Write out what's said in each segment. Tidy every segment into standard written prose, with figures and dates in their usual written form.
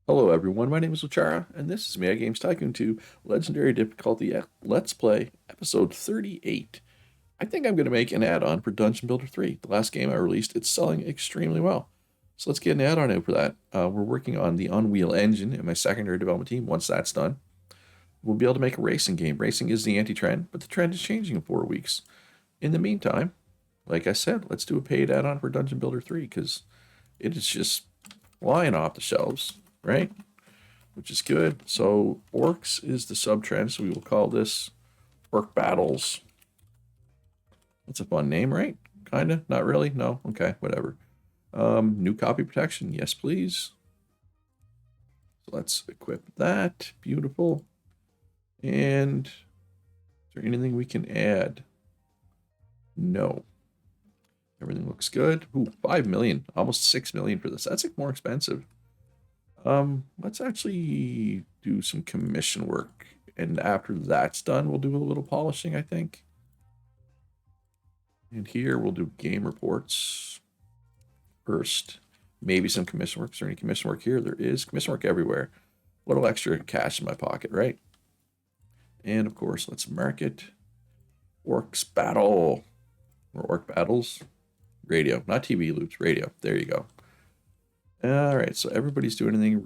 Hello everyone, my name is Luchara, and this is Mad Games Tycoon 2 Legendary Difficulty Let's Play Episode 38. I think I'm going to make an add-on for Dungeon Builder 3. The last game I released, it's selling extremely well. So let's get an add-on out for that. We're working on the Unwheel engine in my secondary development team. Once that's done, we'll be able to make a racing game. Racing is the anti-trend, but the trend is changing in 4 weeks. In the meantime, like I said, let's do a paid add-on for Dungeon Builder 3 because it is just flying off the shelves, right? Which is good. So orcs is the subtrend, so we will call this Orc Battles. That's a fun name, right? Kinda? Not really? No? Okay, whatever. New copy protection, yes please. So let's equip that. Beautiful. And is there anything we can add? No. Everything looks good. Ooh, 5 million, almost 6 million for this. That's like more expensive. Let's actually do some commission work. And after that's done, we'll do a little polishing, I think. And here we'll do game reports first. Maybe some commission work. Is there any commission work here? There is commission work everywhere. A little extra cash in my pocket, right? And of course, let's mark it. Orcs Battle. Or Orc Battles. Radio. Not TV loops, radio. There you go. All right, so everybody's doing anything.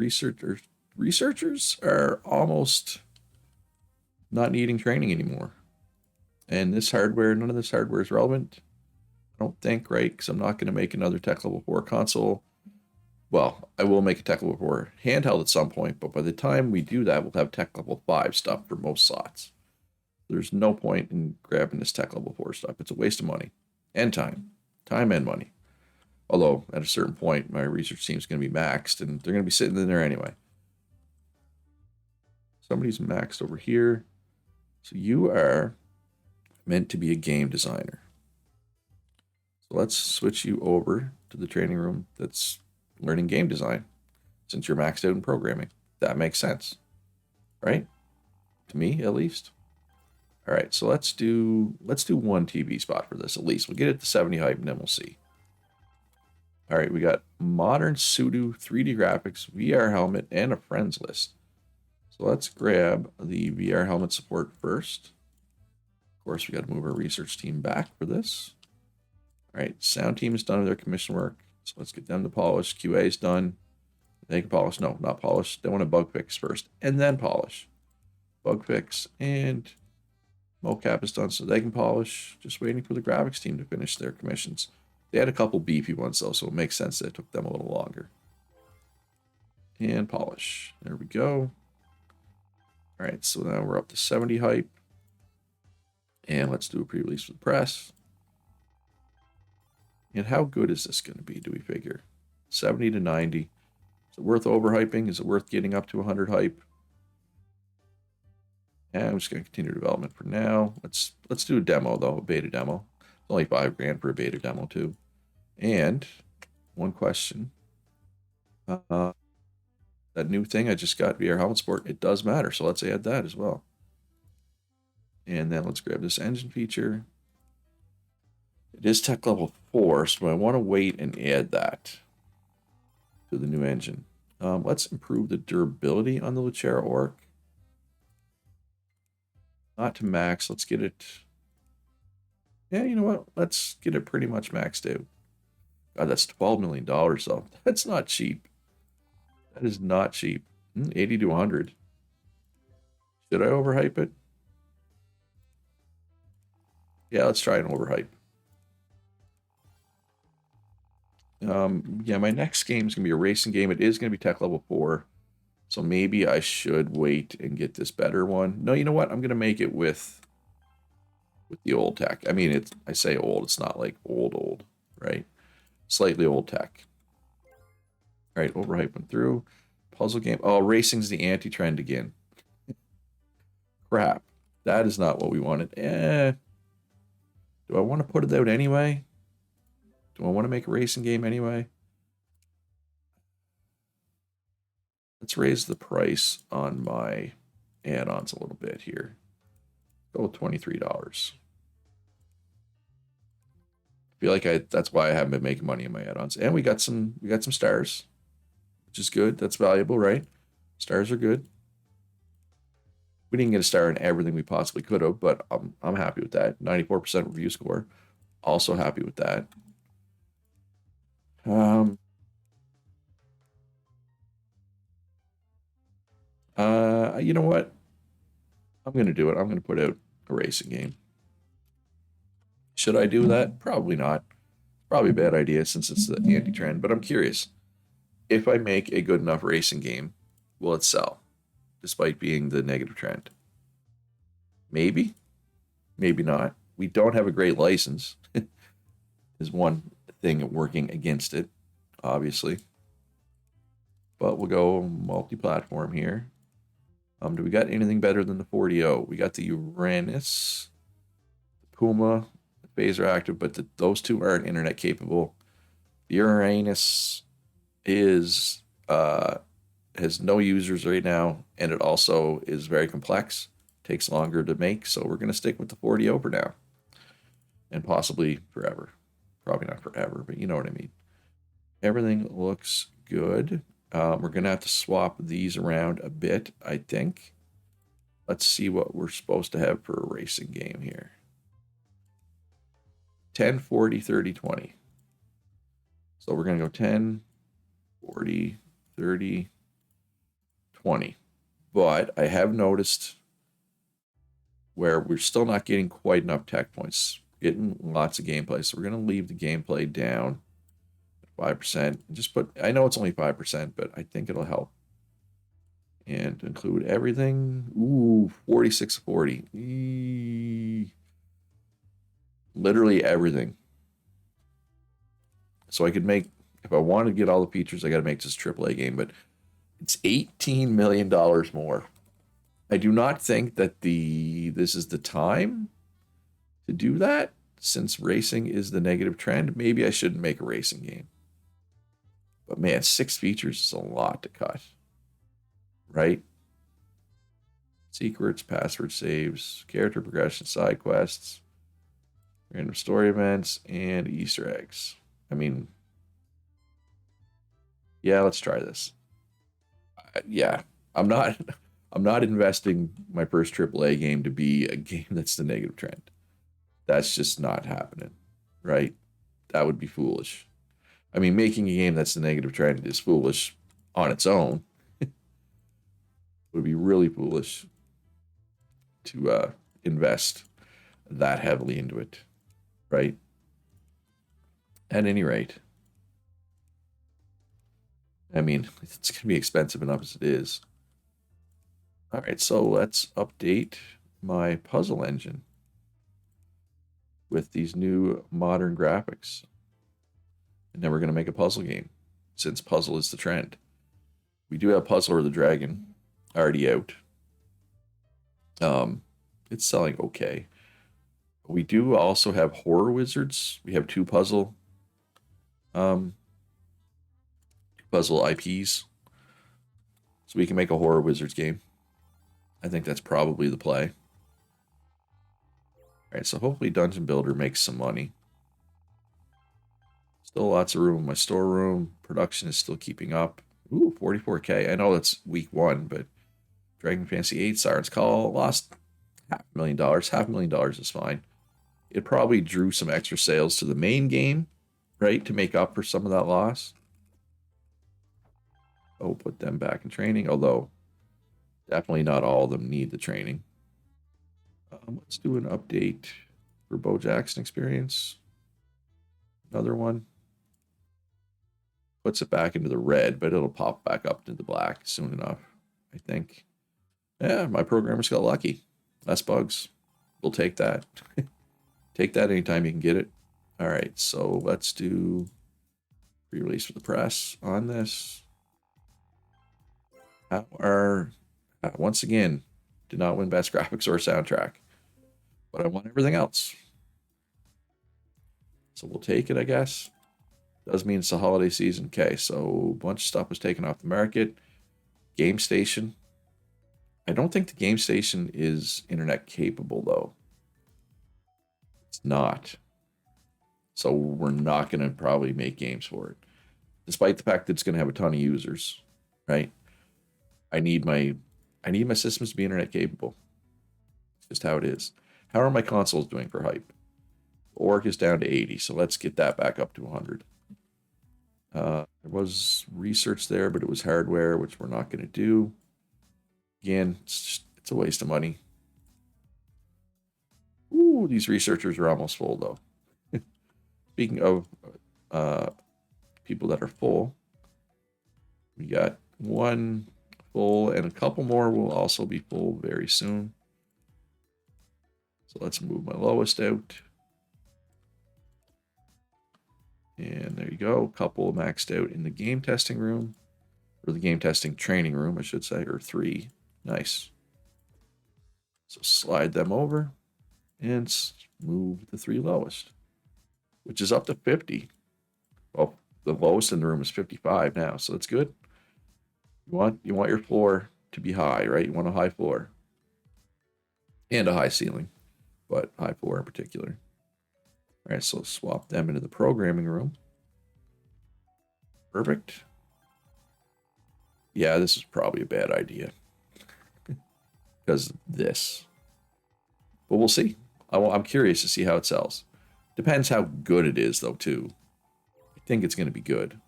Researchers are almost not needing training anymore. And this hardware, none of this hardware is relevant. I don't think, right? Because I'm not going to make another Tech Level 4 console. Well, I will make a Tech Level 4 handheld at some point, but by the time we do that, we'll have Tech Level 5 stuff for most slots. There's no point in grabbing this Tech Level 4 stuff. It's a waste of money and time. Time and money. Although, at a certain point, my research team is going to be maxed, and they're going to be sitting in there anyway. Somebody's maxed over here. So you are meant to be a game designer. So let's switch you over to the training room that's learning game design, since you're maxed out in programming. That makes sense, right? To me, at least. All right, so let's do one TV spot for this at least. We'll get it to 70 hype, and then we'll see. All right, we got modern pseudo 3D graphics, VR helmet, and a friends list. So let's grab the VR helmet support first. Of course, we got to move our research team back for this. All right, sound team is done with their commission work. So let's get them to polish. QA is done. They can polish. No, not polish. They want to bug fix first and then polish. Bug fix and mocap is done so they can polish. Just waiting for the graphics team to finish their commissions. They had a couple beefy ones though, so it makes sense that it took them a little longer. And polish. There we go. All right, so now we're up to 70 hype. And let's do a pre-release for the press. And how good is this going to be, do we figure? 70 to 90. Is it worth overhyping? Is it worth getting up to 100 hype? And I'm just going to continue development for now. Let's do a demo, though, a beta demo. It's only $5,000 for a beta demo, too. And one question. That new thing I just got, VR Helmet Sport, it does matter. So let's add that as well. And then let's grab this engine feature. It is Tech Level 4, so I want to wait and add that to the new engine. Let's improve the durability on the Lucera Orc. Not to max. Let's get it. Yeah, you know what? Let's get it pretty much maxed out. God, that's $12 million, though. That's not cheap. That is not cheap. 80 to 100. Should I overhype it? Yeah, let's try an overhype. Yeah, my next game is going to be a racing game. It is going to be Tech Level 4. So maybe I should wait and get this better one. No, you know what? I'm going to make it with the old tech. I mean, I say old. It's not like old, right? Slightly old tech. All right, overhype went through. Puzzle game. Oh, racing's the anti-trend again. Crap. That is not what we wanted. Do I want to put it out anyway? Do I want to make a racing game anyway? Let's raise the price on my add-ons a little bit here. Go with $23. I feel like that's why I haven't been making money in my add-ons. And we got some stars. which is good. That's valuable, right? Stars are good. We didn't get a star in everything we possibly could have, but I'm happy with that. 94% review score. Also happy with that. Um, you know what? I'm gonna do it. I'm gonna put out a racing game. Should I do that? Probably not. Probably a bad idea since it's the anti-trend. But I'm curious. If I make a good enough racing game, will it sell, despite being the negative trend? Maybe. Maybe not. We don't have a great license. Is one thing working against it, obviously. But we'll go multi-platform here. Do we got anything better than the 40O? We got the Uranus, the Puma, the Phaser Active, but those two aren't internet capable. The Uranus is has no users right now, and it also is very complex. Takes longer to make, so we're gonna stick with the 40O for now, and possibly forever. Probably not forever, but you know what I mean. Everything looks good. We're gonna have to swap these around a bit, I think. Let's see what we're supposed to have for a racing game here. 10, 40, 30, 20. So we're gonna go 10, 40, 30, 20. But I have noticed where we're still not getting quite enough tech points. Getting lots of gameplay. So we're gonna leave the gameplay down 5%. Just put, I know it's only 5%, but I think it'll help. And include everything. Ooh, 4640. Literally everything. So I could make, if I want to get all the features, I got to make this AAA game, but it's $18 million more. I do not think that this is the time to do that, since racing is the negative trend. Maybe I shouldn't make a racing game. But man, 6 features is a lot to cut. Right? Secrets, password saves, character progression, side quests, random story events, and Easter eggs. I mean, yeah, let's try this. Yeah, I'm not I'm not investing my first AAA game to be a game that's the negative trend. That's just not happening, right? That would be foolish. I mean, making a game that's the negative trend is foolish on its own. It would be really foolish to invest that heavily into it, right? At any rate, I mean, it's going to be expensive enough as it is. All right, so let's update my puzzle engine with these new modern graphics. And then we're going to make a puzzle game, since puzzle is the trend. We do have Puzzler the Dragon already out. It's selling okay. We do also have Horror Wizards. We have two um, puzzle IPs. So we can make a Horror Wizards game. I think that's probably the play. All right, so hopefully Dungeon Builder makes some money. Still lots of room in my storeroom. Production is still keeping up. Ooh, 44K. I know that's week 1, but Dragon Fantasy 8, Siren's Call, lost $500,000. $500,000 is fine. It probably drew some extra sales to the main game, right, to make up for some of that loss. Oh, put them back in training, although definitely not all of them need the training. Let's do an update for Bo Jackson Experience. Another one. Puts it back into the red, but it'll pop back up into the black soon enough, I think. Yeah, my programmers got lucky. Less bugs. We'll take that. Take that anytime you can get it. All right, so let's do pre-release for the press on this. Once again, did not win best graphics or soundtrack, but I won everything else. So we'll take it, I guess. Does mean it's the holiday season. Okay, so a bunch of stuff was taken off the market. Game Station. I don't think the Game Station is internet capable, though. It's not. So we're not going to probably make games for it, despite the fact that it's going to have a ton of users. right? I need my systems to be internet capable. It's just how it is. How are my consoles doing for hype? Orc is down to 80, so let's get that back up to 100. There was research there, but it was hardware, which we're not going to do. Again, it's a waste of money. Ooh, these researchers are almost full, though. Speaking of people that are full, we got one full, and a couple more will also be full very soon. So let's move my lowest out. And there you go. A couple maxed out in the game testing room, or the game testing training room, I should say, or 3. Nice. So slide them over and move the 3 lowest, which is up to 50. Well, the lowest in the room is 55 now, so that's good. You want your floor to be high, right? You want a high floor and a high ceiling, but high floor in particular. All right, so swap them into the programming room. Perfect. Yeah, this is probably a bad idea because this. But we'll see. I'm curious to see how it sells. Depends how good it is, though, too. I think it's going to be good,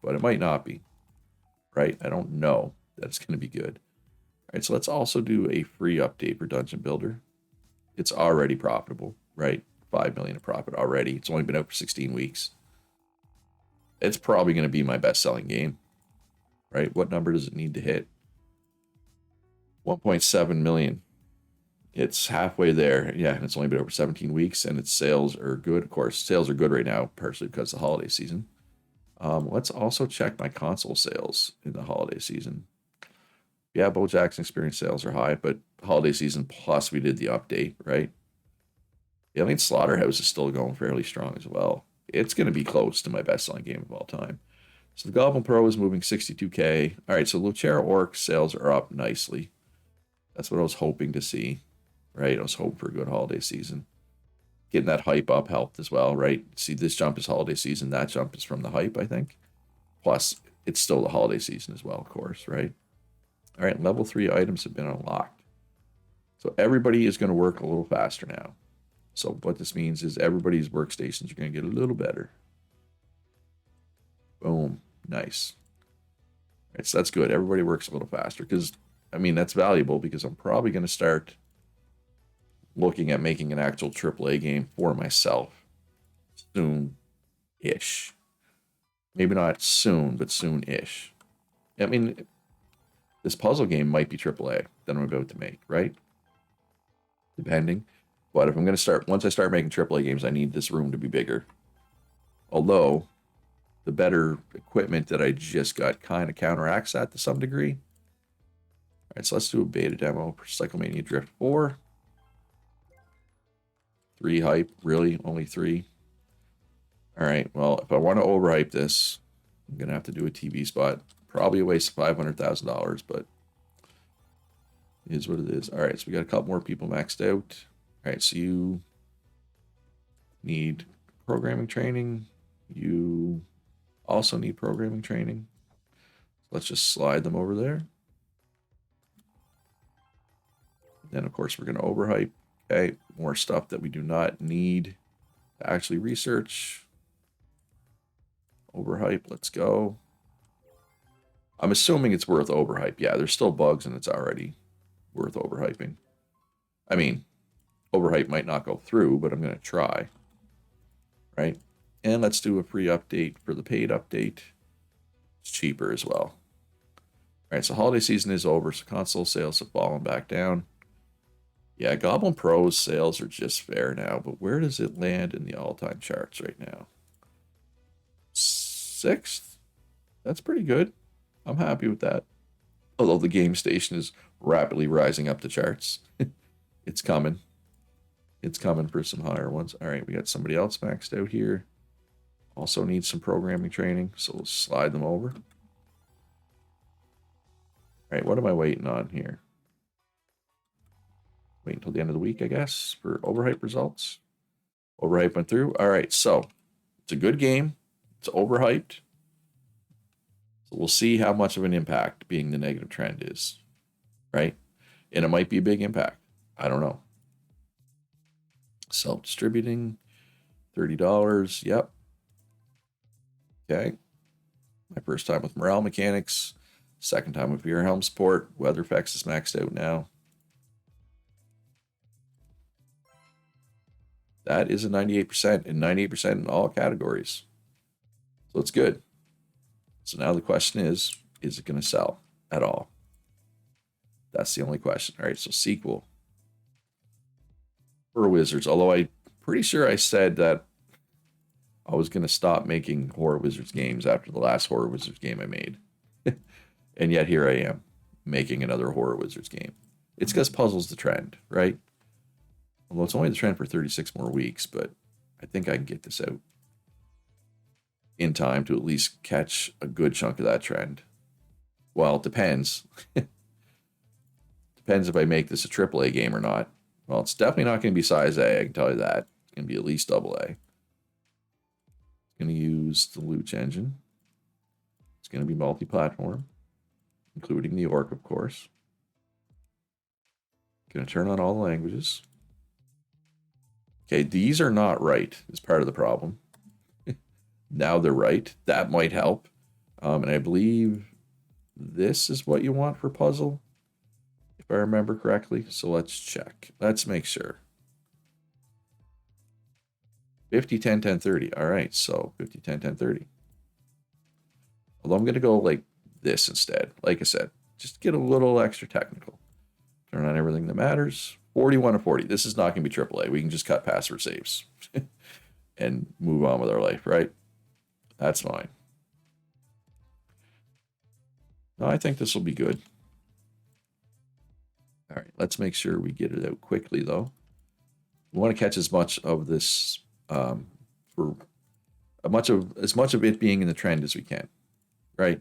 but it might not be, right? I don't know that it's going to be good. All right, so let's also do a free update for Dungeon Builder. It's already profitable, right? 5 million of profit already. It's only been out for 16 weeks. It's probably going to be my best-selling game, right? What number does it need to hit? 1.7 million. It's halfway there. Yeah, and it's only been over 17 weeks, and its sales are good. Of course, sales are good right now, partially because of the holiday season. Let's also check my console sales in the holiday season. Yeah, Bo Jackson Experience sales are high, but holiday season plus we did the update, right? Alien Slaughterhouse is still going fairly strong as well. It's going to be close to my best-selling game of all time. So the Goblin Pro is moving 62K. All right, so Lucera Orc sales are up nicely. That's what I was hoping to see, right? I was hoping for a good holiday season. Getting that hype up helped as well, right? See, this jump is holiday season. That jump is from the hype, I think. Plus, it's still the holiday season as well, of course, right? All right, level 3 items have been unlocked. So everybody is going to work a little faster now. So what this means is everybody's workstations are going to get a little better. Boom. Nice. All right, so that's good. Everybody works a little faster because, I mean, that's valuable because I'm probably going to start looking at making an actual AAA game for myself soon-ish. Maybe not soon, but soon-ish. I mean, this puzzle game might be AAA that I'm about to make, right? Depending. But if I'm going to start, once I start making AAA games, I need this room to be bigger. Although, the better equipment that I just got kind of counteracts that to some degree. All right, so let's do a beta demo for Cyclemania Drift 4. 3 hype, really? Only 3? All right, well, if I want to overhype this, I'm going to have to do a TV spot. Probably a waste of $500,000, but it is what it is. All right, so we got a couple more people maxed out. All right, so you need programming training. You also need programming training. Let's just slide them over there. Then, of course, we're going to overhype. Okay, more stuff that we do not need to actually research. Overhype, let's go. I'm assuming it's worth overhype. Yeah, there's still bugs and it's already worth overhyping. I mean, overhype might not go through, but I'm going to try. Right? And let's do a free update for the paid update. It's cheaper as well. All right, so holiday season is over, so console sales have fallen back down. Yeah, Goblin Pro's sales are just fair now, but where does it land in the all-time charts right now? 6th? That's pretty good. I'm happy with that. Although the game station is rapidly rising up the charts. It's coming. It's coming for some higher ones. All right, we got somebody else maxed out here. Also needs some programming training, so we'll slide them over. All right, what am I waiting on here? Wait until the end of the week, I guess, for overhype results. Overhype went through. All right, so it's a good game. It's overhyped. So we'll see how much of an impact being the negative trend is, right? And it might be a big impact. I don't know. Self-distributing, $30. Yep. Okay. My first time with morale mechanics. Second time with your helm support. Weather effects is maxed out now. That is a 98% and 98% in all categories. So it's good. So now the question is it going to sell at all? That's the only question. All right, so sequel. Horror Wizards, although I'm pretty sure I said that I was going to stop making Horror Wizards games after the last Horror Wizards game I made. And yet here I am making another Horror Wizards game. It's because puzzle's the trend, right? Although it's only the trend for 36 more weeks, but I think I can get this out in time to at least catch a good chunk of that trend. Well, it depends. Depends if I make this a AAA game or not. Well, it's definitely not going to be size A, I can tell you that. It's going to be at least AA. It's going to use the Luch engine. It's going to be multi-platform, including the Orc, of course. Going to turn on all the languages. Okay, these are not right, is part of the problem. Now they're right. That might help. And I believe this is what you want for puzzle, if I remember correctly. So let's check. Let's make sure. 50, 10, 10, 30. All right, so 50, 10, 10, 30. Although I'm going to go like this instead. Like I said, just get a little extra technical. Turn on everything that matters. 41 to 40. This is not going to be AAA. We can just cut password saves and move on with our life, right? That's fine. No, I think this will be good. All right, let's make sure we get it out quickly, though. We want to catch as much of this for as much of it being in the trend as we can, right?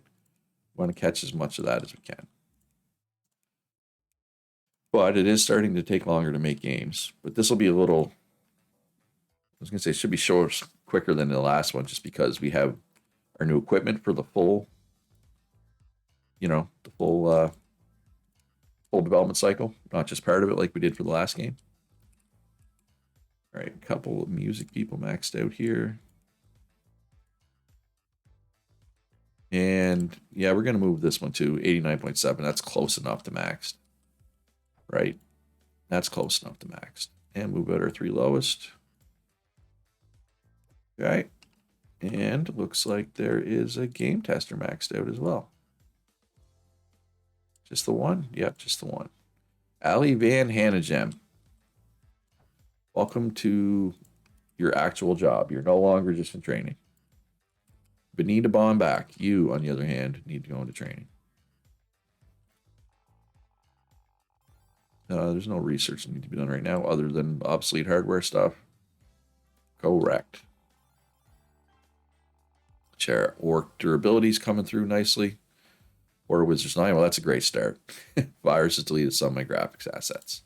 We want to catch as much of that as we can. But it is starting to take longer to make games. But this will be a little, I was going to say, it should be short, quicker than the last one, just because we have our new equipment for the full, the full development cycle, not just part of it like we did for the last game. All right, a couple of music people maxed out here. And yeah, we're going to move this one to 89.7. That's close enough to maxed, right? That's close enough to maxed. And move out our 3 lowest. Okay. And looks like there is a game tester maxed out as well. Just the one? Yep, just the one. Ali Van Hanegem. Welcome to your actual job. You're no longer just in training. Benita Bond back. You, on the other hand, need to go into training. There's no research that need to be done right now other than obsolete hardware stuff. Correct. Chair Orc durability's coming through nicely. Horror Wizards 9, well, that's a great start. Virus has deleted some of my graphics assets.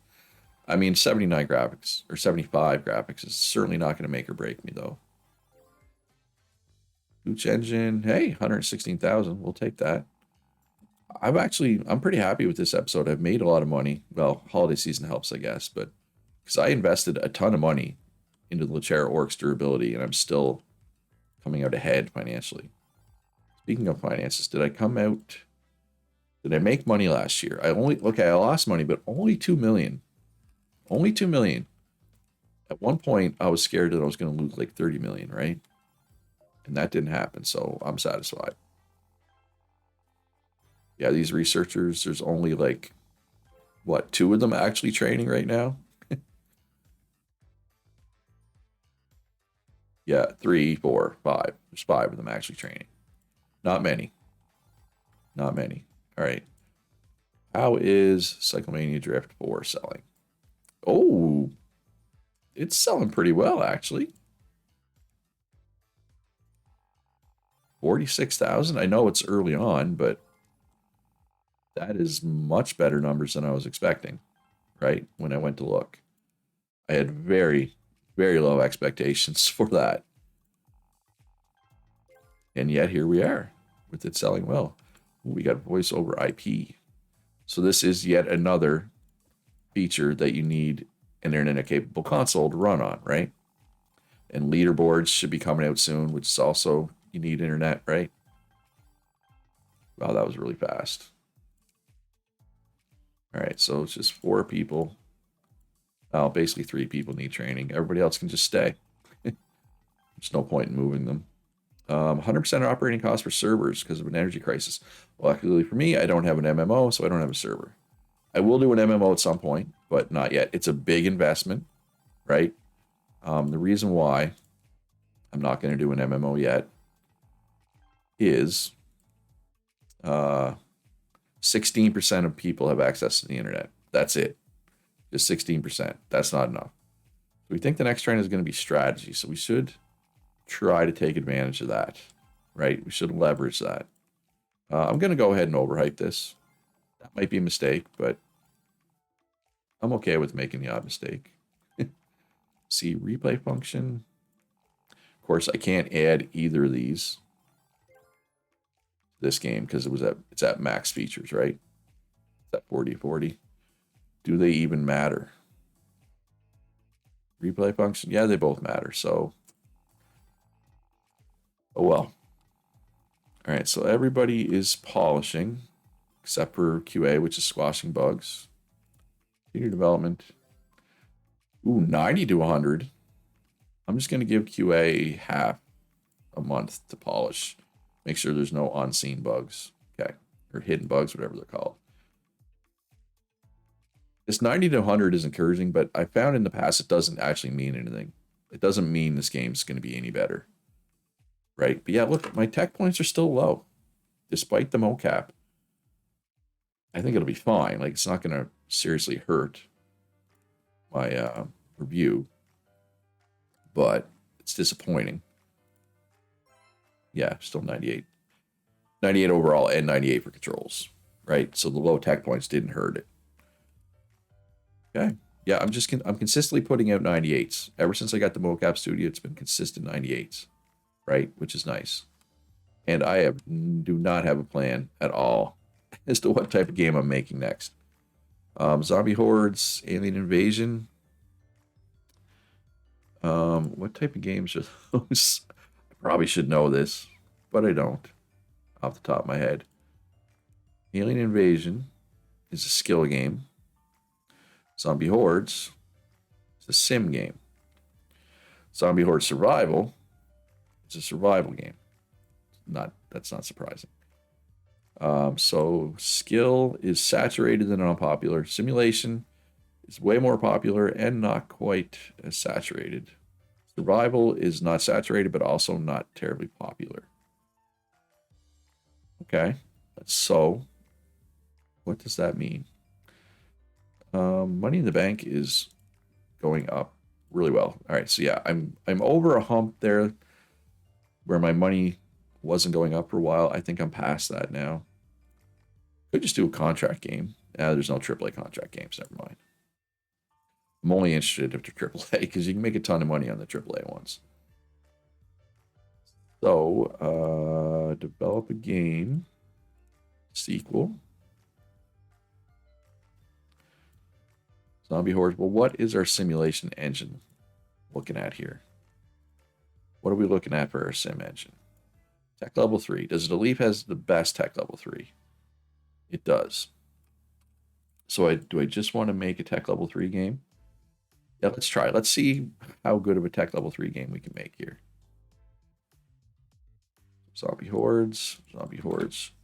I mean, 79 graphics, or 75 graphics is certainly not going to make or break me, though. Luch engine, hey, 116,000, we'll take that. I'm pretty happy with this episode. I've made a lot of money. Well, holiday season helps, I guess, but because I invested a ton of money into the Lechera Orc's durability, and I'm still coming out ahead financially. Speaking of finances, did I make money last year? I lost money, but only 2 million. Only 2 million. At one point, I was scared that I was going to lose like 30 million, right? And that didn't happen, so I'm satisfied. Yeah, these researchers, there's only like, 2 of them actually training right now? Yeah, 3, 4, 5. There's 5 of them actually training. Not many. Not many. All right. How is Cyclemania Drift 4 selling? Oh, it's selling pretty well, actually. 46,000. I know it's early on, but that is much better numbers than I was expecting, right? When I went to look, I had very, very low expectations for that. And yet here we are. with it selling well. We got voice over IP. So this is yet another feature that you need an internet-capable console to run on, right? And leaderboards should be coming out soon, which is also, you need internet, right? Wow, that was really fast. All right, so it's just 4 people. Oh, basically 3 people need training. Everybody else can just stay. There's no point in moving them. 100% operating cost for servers because of an energy crisis. Well, luckily for me, I don't have an MMO, so I don't have a server. I will do an MMO at some point, but not yet. It's a big investment, right? The reason why I'm not going to do an MMO yet is 16% of people have access to the internet. That's it. Just 16%. That's not enough. We think the next trend is going to be strategy, so we should try to take advantage of that, right? We should leverage that. I'm going to go ahead and overhype this. That might be a mistake, but I'm okay with making the odd mistake. See, replay function. Of course, I can't add either of these to this game because it's at max features, right? It's at 4040. Do they even matter? Replay function? Yeah, they both matter, so oh well. All right, so everybody is polishing, except for QA, which is squashing bugs. Feature development. Ooh, 90 to 100. I'm just going to give QA half a month to polish. Make sure there's no unseen bugs. Okay, or hidden bugs, whatever they're called. This 90 to 100 is encouraging, but I found in the past it doesn't actually mean anything. It doesn't mean this game's going to be any better. Right? But yeah, look, my tech points are still low, despite the mocap. I think it'll be fine. Like, it's not going to seriously hurt my review, but it's disappointing. Yeah, still 98. 98 overall and 98 for controls, right? So the low tech points didn't hurt it. Okay. Yeah, I'm consistently putting out 98s. Ever since I got the mocap studio, it's been consistent 98s, right? Which is nice. And I do not have a plan at all as to what type of game I'm making next. Zombie hordes, alien invasion. What type of games are those? I probably should know this, but I don't off the top of my head. Alien invasion is a skill game. Zombie hordes is a sim game. Zombie horde survival is a survival game. That's not surprising. So skill is saturated and unpopular. Simulation is way more popular and not quite as saturated. Survival is not saturated, but also not terribly popular. Okay, so what does that mean? Money in the bank is going up really well. All right, so yeah, I'm over a hump there where my money wasn't going up for a while. I think I'm past that now. Could just do a contract game. There's no AAA contract games. Never mind. I'm only interested if they're AAA because you can make a ton of money on the AAA ones. So, develop a game sequel. Zombie hordes. Well, what is our simulation engine looking at here? What are we looking at for our sim engine? Tech level 3. Does it Elite has the best tech level 3? It does. So do I just want to make a tech level 3 game? Yeah, let's try. Let's see how good of a tech level 3 game we can make here. Zombie hordes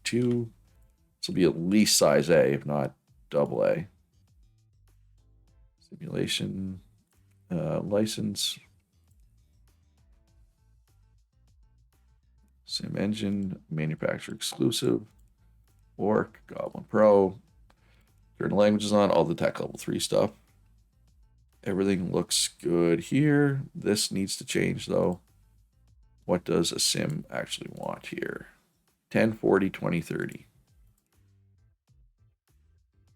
2. This will be at least size A, if not double A. Simulation, license, sim engine, manufacturer exclusive, Orc, Goblin Pro, turn languages on, all the tech level 3 stuff. Everything looks good here. This needs to change though. What does a sim actually want here? 1040, 2030.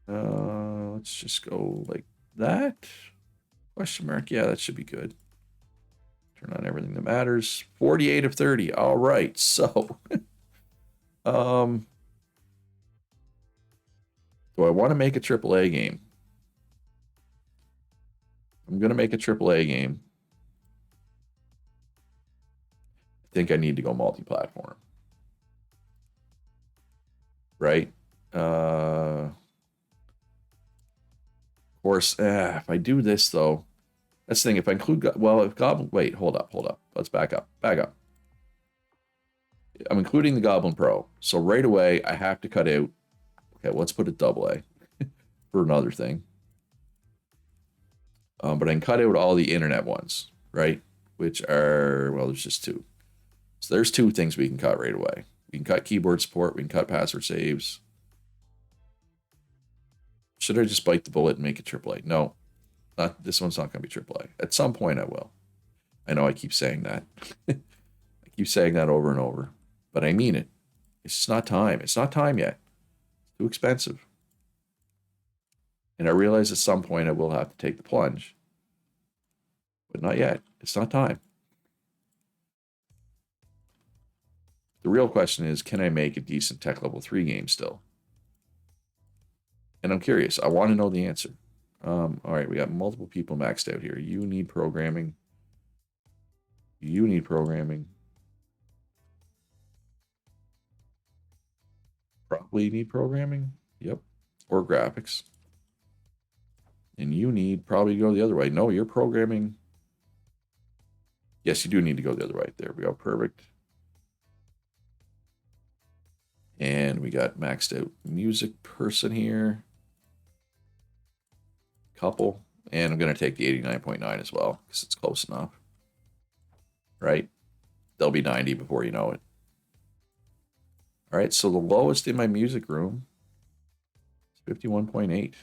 Let's just go like that. Question mark. Yeah, that should be good. Turn on everything that matters. 48 of 30. All right. So Um, do I want to make a AAA game? I'm gonna make a AAA game. I think I need to go multi-platform, right? Of course, if I do this though, that's the thing. If I include, well, if Goblin, wait, hold up. Let's back up. I'm including the Goblin Pro, so right away I have to cut out. Okay, let's put it double A for another thing. But I can cut out all the internet ones, right? Which are, well, there's just two. So there's two things we can cut right away. We can cut keyboard support. We can cut password saves. Should I just bite the bullet and make it AAA? No, not this one's not going to be AAA. At some point I will. I know I keep saying that. I keep saying that over and over, but I mean it. It's just not time. It's not time yet. It's too expensive. And I realize at some point I will have to take the plunge, but not yet. It's not time. The real question is, can I make a decent tech level 3 game still? And I'm curious. I want to know the answer. All right, we got multiple people maxed out here. You need programming. You need programming. Probably need programming. Yep. Or graphics. And you need probably go the other way. No, you're programming. Yes, you do need to go the other way. There we go. Perfect. And we got maxed out music person here. Couple. And I'm going to take the 89.9 as well because it's close enough. Right? They'll be 90 before you know it. All right, so the lowest in my music room is 51.8.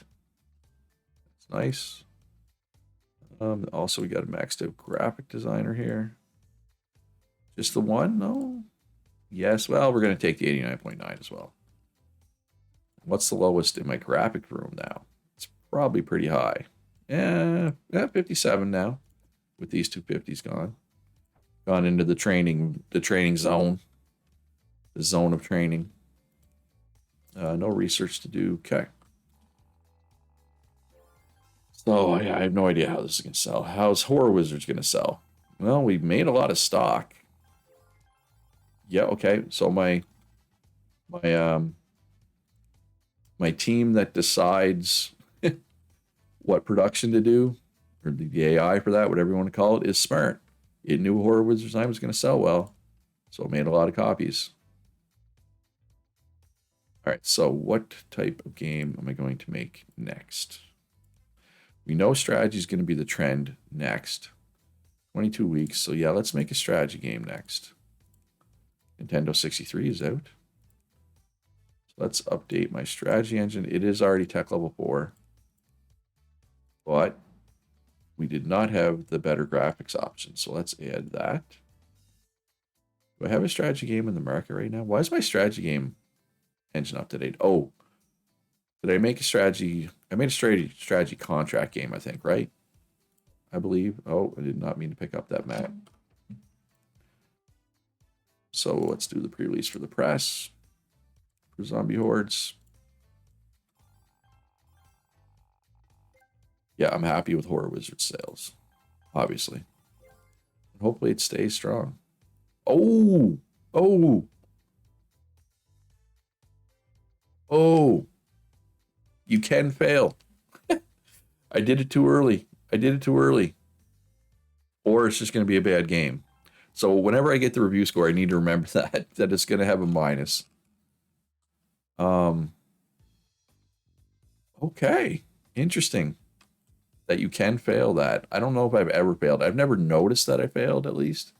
That's nice. Also, we got a maxed out graphic designer here. Just the one? No. Yes, well, we're going to take the 89.9 as well. What's the lowest in my graphic room now? It's probably pretty high. Yeah, 57 now with these 250s gone. Gone into the training zone. The zone of training. No research to do. Okay. So yeah, I have no idea how this is going to sell. How's Horror Wizards going to sell? Well, we made a lot of stock. Yeah, okay. So my my team that decides what production to do, or the AI for that, whatever you want to call it, is smart. It knew Horror Wizards Time was going to sell well, so it made a lot of copies. All right, so what type of game am I going to make next? We know strategy is going to be the trend next. 22 weeks, so yeah, let's make a strategy game next. Nintendo 63 is out. So let's update my strategy engine. It is already tech level 4. But we did not have the better graphics option, so let's add that. Do I have a strategy game in the market right now? Why is my strategy game engine up to date? Oh, did I make a strategy? I made a strategy contract game, I think, right? I believe. Oh, I did not mean to pick up that map. So let's do the pre-release for the press. For Zombie Hordes. Yeah, I'm happy with Horror Wizards sales, obviously. And hopefully it stays strong. Oh, oh, oh. You can fail. I did it too early. I did it too early. Or it's just going to be a bad game. So whenever I get the review score, I need to remember that it's going to have a minus. Okay. Interesting that you can fail that. I don't know if I've ever failed. I've never noticed that I failed, at least.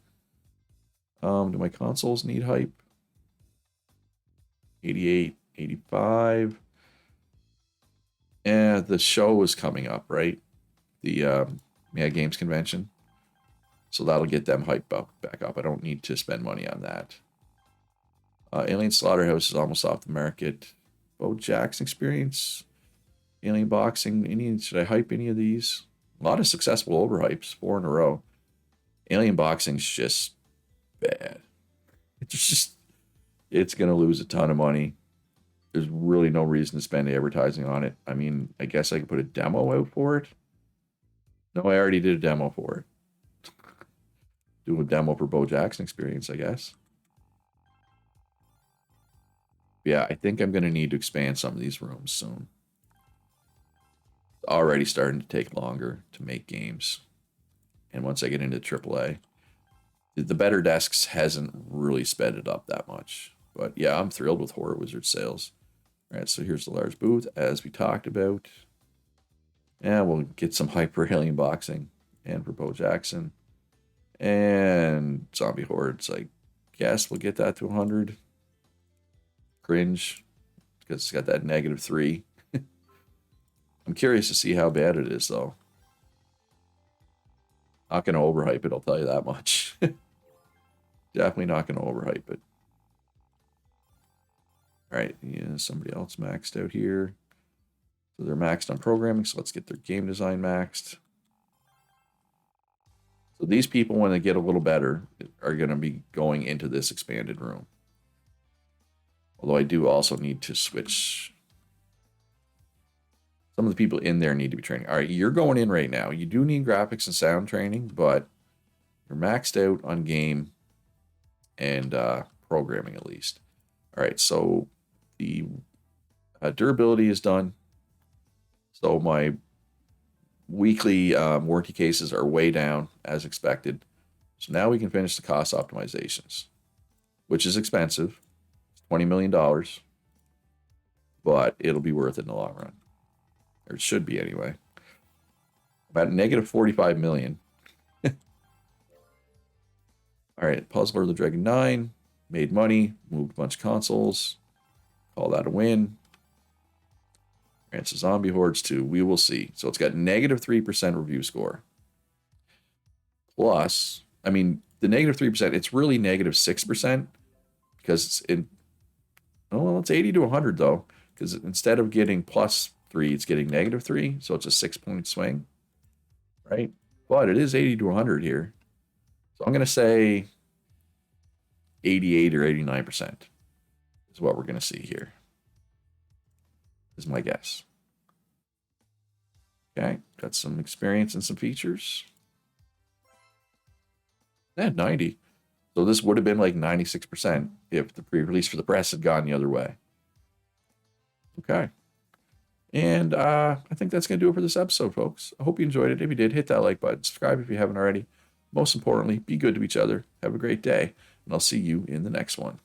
Do my consoles need hype? 88, 85. Yeah, the show is coming up, right? The Mad Games Convention. So that'll get them hyped back up. I don't need to spend money on that. Alien Slaughterhouse is almost off the market. Bo Jackson Experience. Alien Boxing. Should I hype any of these? A lot of successful overhypes, 4 in a row. Alien Boxing's just bad. It's just It's going to lose a ton of money. There's really no reason to spend advertising on it. I mean, I guess I could put a demo out for it. No, I already did a demo for it. Do a demo for Bo Jackson Experience, I guess. Yeah, I think I'm going to need to expand some of these rooms soon. It's already starting to take longer to make games. And once I get into AAA, the Better Desks hasn't really sped it up that much. But yeah, I'm thrilled with Horror Wizard sales. All right, so here's the large booth, as we talked about. And we'll get some Hyper Alien Boxing and for Bo Jackson. And Zombie Hordes, I guess we'll get that to 100. Cringe, because it's got that -3. I'm curious to see how bad it is, though. Not going to overhype it, I'll tell you that much. Definitely not going to overhype it. All right, yeah, somebody else maxed out here. So they're maxed on programming, so let's get their game design maxed. So these people, when they get a little better, are going to be going into this expanded room. Although I do also need to switch. Some of the people in there need to be training. All right, you're going in right now. You do need graphics and sound training, but you're maxed out on game and programming at least. All right, so the durability is done. So my weekly warranty cases are way down as expected. So now we can finish the cost optimizations, which is expensive. It's $20 million, but it'll be worth it in the long run. Or it should be anyway. About -45 million. All right, Puzzler of the Dragon 9 made money, moved a bunch of consoles. Call that a win. And it's a Zombie Hordes 2. We will see. So it's got -3% review score. Plus, I mean, the -3%, it's really -6% because it's in. Oh, well, it's 80 to 100 though, because instead of getting +3, it's getting -3. So it's a 6-point swing, right? But it is 80 to 100 here. So I'm going to say 88 or 89% is what we're going to see here. Is my guess. Okay, got some experience and some features. 90. So this would have been like 96% if the pre-release for the press had gone the other way. Okay. And I think that's going to do it for this episode, folks. I hope you enjoyed it. If you did, hit that like button. Subscribe if you haven't already. Most importantly, be good to each other. Have a great day. And I'll see you in the next one.